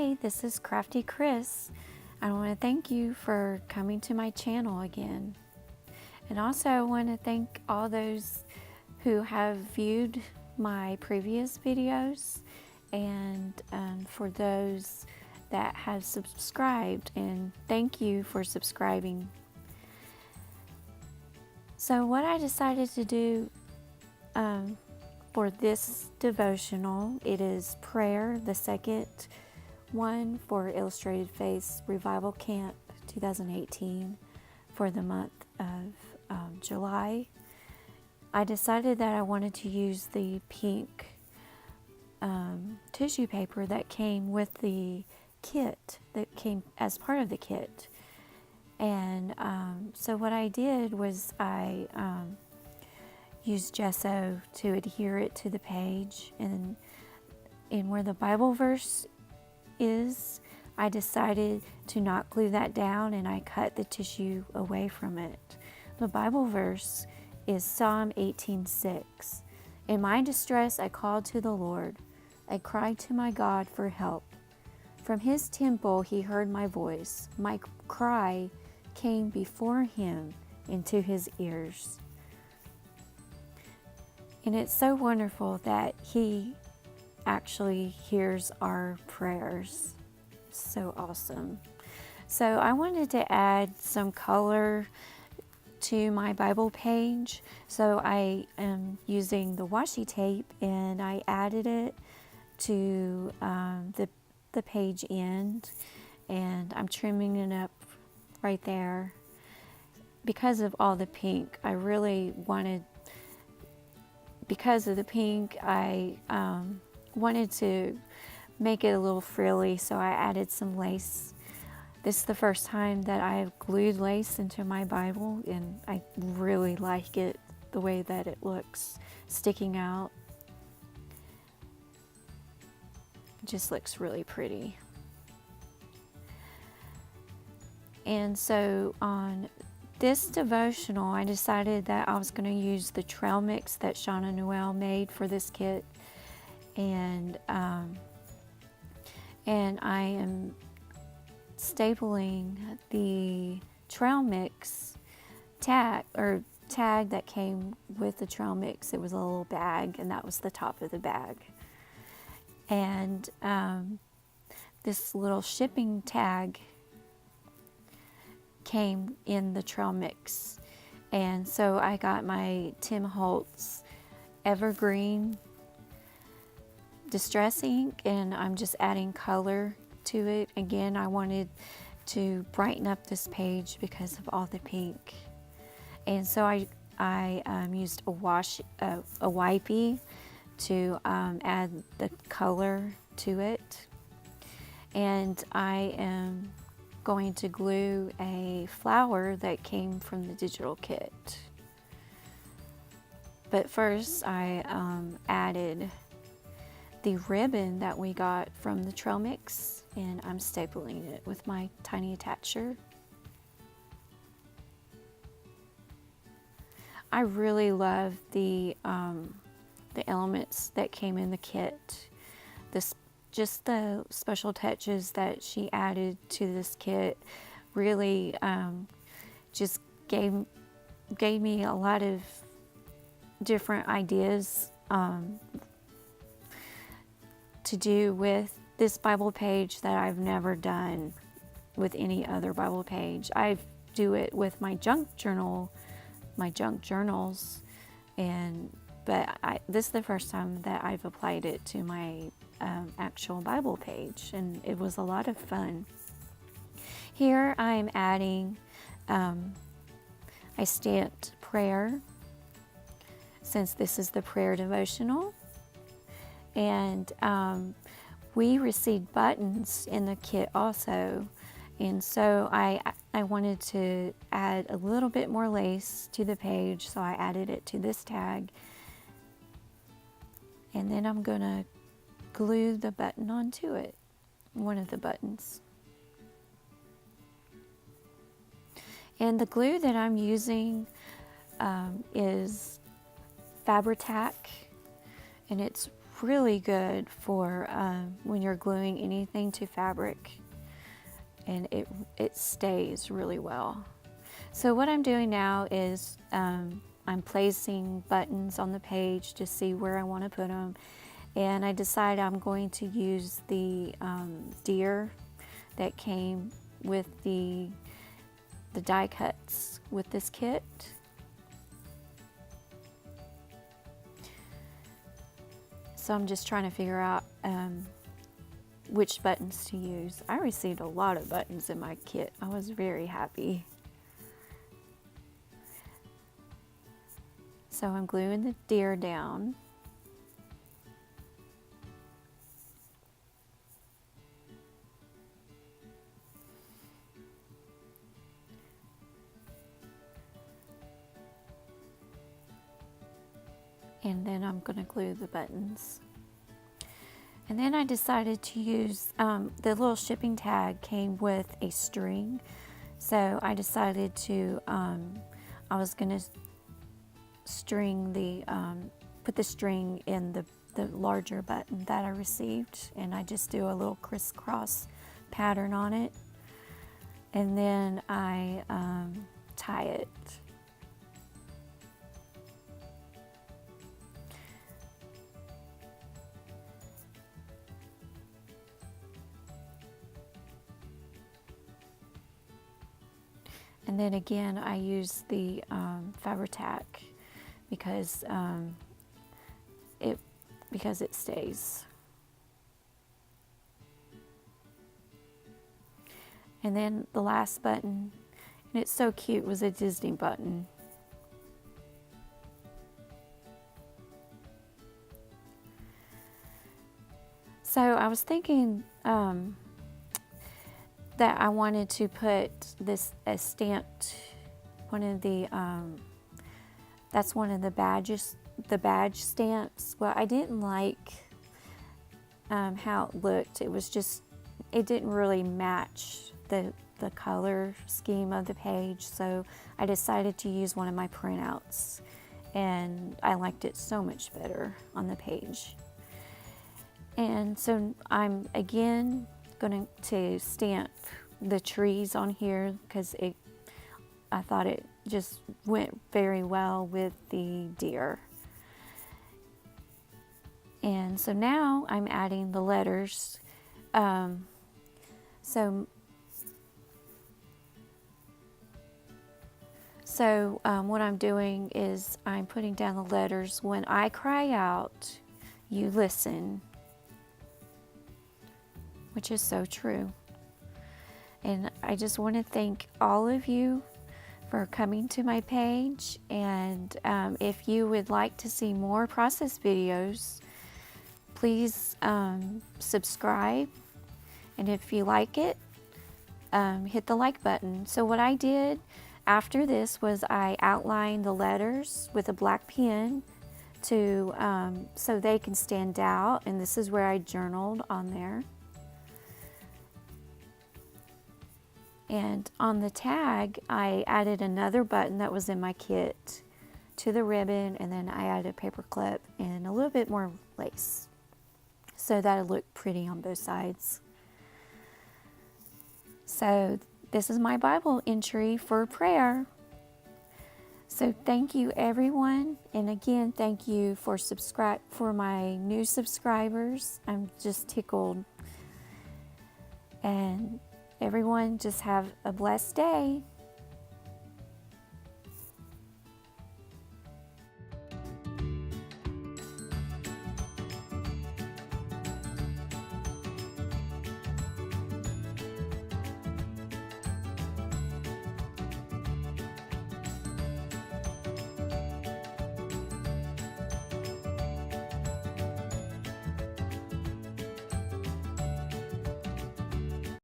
Hey, this is Crafty Chris. I want to thank you for coming to my channel again. And also I want to thank all those who have viewed my previous videos, and for those that have subscribed, and thank you for subscribing. So what I decided to do for this devotional, it is prayer, the second one for Illustrated Faith Revival Camp 2018 for the month of July. I decided that I wanted to use the pink tissue paper that came with the kit, that came as part of the kit. And so what I did was I used gesso to adhere it to the page, and where the Bible verse is, I decided to not glue that down, and I cut the tissue away from it. The Bible verse is Psalm 18:6. In my distress I called to the Lord. I cried to my God for help. From his temple he heard my voice. My cry came before him into his ears. And it's so wonderful that he actually hears our prayers. So awesome. So I wanted to add some color to my Bible page. So I am using the washi tape, and I added it to the page end, and I'm trimming it up right there. Because of all the pink, I really wanted, because of the pink, I wanted to make it a little frilly, so I added some lace. This is the first time that I've glued lace into my Bible, and I really like it, the way that it looks sticking out. It just looks really pretty. And so on this devotional, I decided that I was going to use the trail mix that Shauna Noel made for this kit, and I am stapling the trail mix tag that came with the trail mix. It was a little bag, and that was the top of the bag. And this little shipping tag came in the trail mix. And so I got my Tim Holtz Evergreen Distress ink, and I'm just adding color to it. Again, I wanted to brighten up this page because of all the pink. And so I used a wipey to add the color to it. And I am going to glue a flower that came from the digital kit. But first I added the ribbon that we got from the trail mix, and I'm stapling it with my tiny attacher. I really love the elements that came in the kit. Just the special touches that she added to this kit really just gave me a lot of different ideas to do with this Bible page that I've never done with any other Bible page. I do it with my junk journals, but this is the first time that I've applied it to my actual Bible page, and it was a lot of fun. Here I'm adding, I stamped prayer, since this is the prayer devotional, and we received buttons in the kit also, and so I wanted to add a little bit more lace to the page, so I added it to this tag, and then I'm gonna glue the button onto it, one of the buttons. And the glue that I'm using is Fabri-Tac, and it's really good for when you're gluing anything to fabric, and it stays really well. So what I'm doing now is I'm placing buttons on the page to see where I want to put them, and I decided I'm going to use the deer that came with the die cuts with this kit. So I'm just trying to figure out which buttons to use. I received a lot of buttons in my kit. I was very happy. So I'm gluing the deer down. And then I'm going to glue the buttons. And then I decided to use, the little shipping tag came with a string. So I decided to, I was going to string the, put the string in the larger button that I received. And I just do a little crisscross pattern on it. And then I tie it. And then again, I use the Fabri-Tac because it stays. And then the last button, and it's so cute, was a Disney button. So I was thinking that I wanted to put this as stamped, one of the that's one of the badges, the badge stamps. Well, I didn't like how it looked. It was just, it didn't really match the color scheme of the page, so I decided to use one of my printouts, and I liked it so much better on the page. And so I'm again going to stamp the trees on here because I thought it just went very well with the deer. And so now I'm adding the letters. What I'm doing is I'm putting down the letters. When I cry out, you listen. Which is so true. And I just want to thank all of you for coming to my page. And if you would like to see more process videos, please subscribe. And if you like it, hit the like button. So what I did after this was I outlined the letters with a black pen to so they can stand out. And this is where I journaled on there. And on the tag, I added another button that was in my kit to the ribbon, and then I added a paper clip and a little bit more lace. So that'll look pretty on both sides. So this is my Bible entry for prayer. So thank you everyone, and again, thank you for my new subscribers. I'm just tickled. And everyone just have a blessed day.